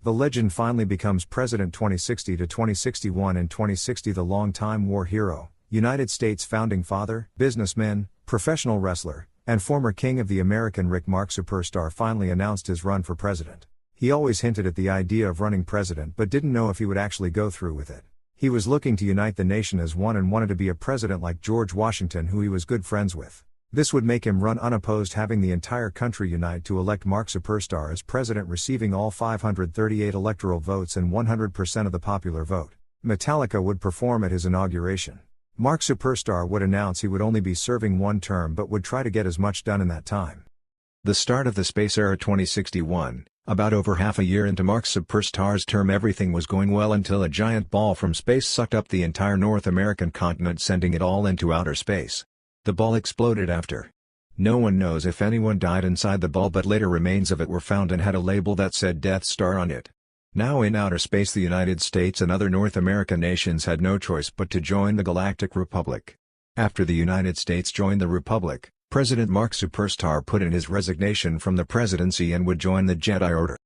The legend finally becomes president 2060 to 2061. In 2060, the longtime war hero, United States founding father, businessman, professional wrestler, and former king of the American Mark Superstar finally announced his run for president. He always hinted at the idea of running president but didn't know if he would actually go through with it. He was looking to unite the nation as one and wanted to be a president like George Washington, who he was good friends with. This would make him run unopposed, having the entire country unite to elect Mark Superstar as president, receiving all 538 electoral votes and 100% of the popular vote. Metallica would perform at his inauguration. Mark Superstar would announce he would only be serving one term but would try to get as much done in that time. The start of the space era 2061, about over half a year into Mark Superstar's term, everything was going well until a giant ball from space sucked up the entire North American continent, sending it all into outer space. The ball exploded after. No one knows if anyone died inside the ball, but later remains of it were found and had a label that said Death Star on it. Now in outer space, the United States and other North American nations had no choice but to join the Galactic Republic. After the United States joined the Republic, President Mark Superstar put in his resignation from the presidency and would join the Jedi Order.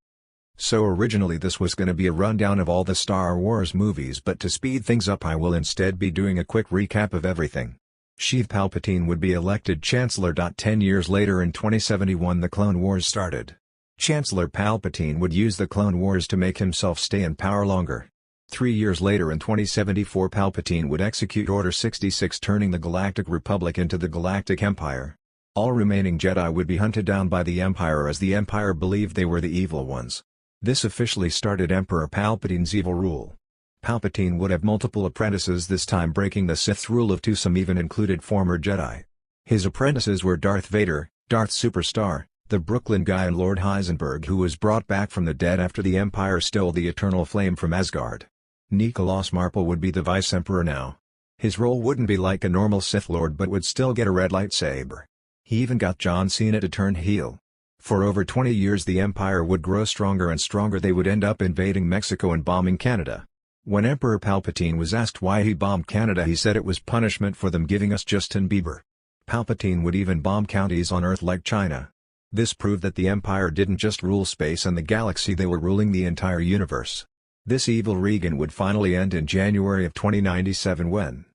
So originally this was going to be a rundown of all the Star Wars movies, but to speed things up I will instead be doing a quick recap of everything. Sheev Palpatine would be elected Chancellor. 10 years later, in 2071, the Clone Wars started. Chancellor Palpatine would use the Clone Wars to make himself stay in power longer. 3 years later, in 2074, Palpatine would execute Order 66, turning the Galactic Republic into the Galactic Empire. All remaining Jedi would be hunted down by the Empire, as the Empire believed they were the evil ones. This officially started Emperor Palpatine's evil rule. Palpatine would have multiple apprentices, this time breaking the Sith's rule of two. Some even included former Jedi. His apprentices were Darth Vader, Darth Superstar, the Brooklyn guy, and Lord Heisenberg, who was brought back from the dead after the Empire stole the eternal flame from Asgard. Nicholas Marple would be the Vice Emperor now. His role wouldn't be like a normal Sith Lord but would still get a red lightsaber. He even got John Cena to turn heel. For over 20 years the Empire would grow stronger and stronger. They would end up invading Mexico and bombing Canada. When Emperor Palpatine was asked why he bombed Canada, he said it was punishment for them giving us Justin Bieber. Palpatine would even bomb counties on Earth like China. This proved that the Empire didn't just rule space and the galaxy, they were ruling the entire universe. This evil reign would finally end in January of 2097 when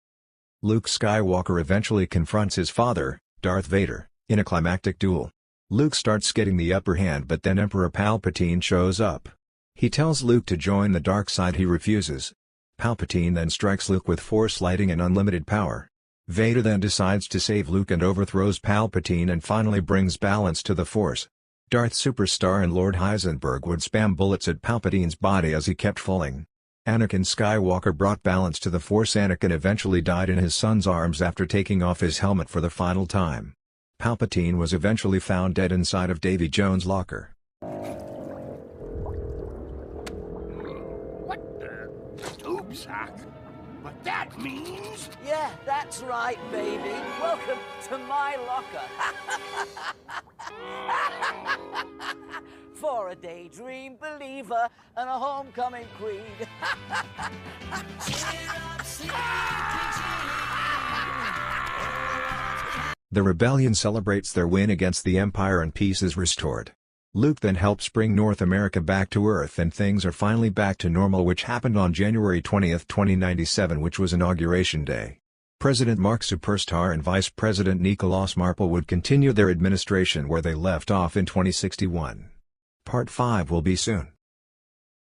Luke Skywalker eventually confronts his father, Darth Vader, in a climactic duel. Luke starts getting the upper hand, but then Emperor Palpatine shows up. He tells Luke to join the dark side. He refuses. Palpatine then strikes Luke with Force lightning and unlimited power. Vader then decides to save Luke and overthrows Palpatine and finally brings balance to the Force. Darth Superstar and Lord Heisenberg would spam bullets at Palpatine's body as he kept falling. Anakin Skywalker brought balance to the Force. Anakin eventually died in his son's arms after taking off his helmet for the final time. Palpatine was eventually found dead inside of Davy Jones' locker. Sack. But that means... Yeah, that's right, baby. Welcome to my locker. For a daydream believer and a homecoming queen. The rebellion celebrates their win against the Empire and peace is restored. Luke then helps bring North America back to Earth and things are finally back to normal, which happened on January 20, 2097, which was Inauguration Day. President Mark Superstar and Vice President Nicholas Marple would continue their administration where they left off in 2061. Part 5 will be soon.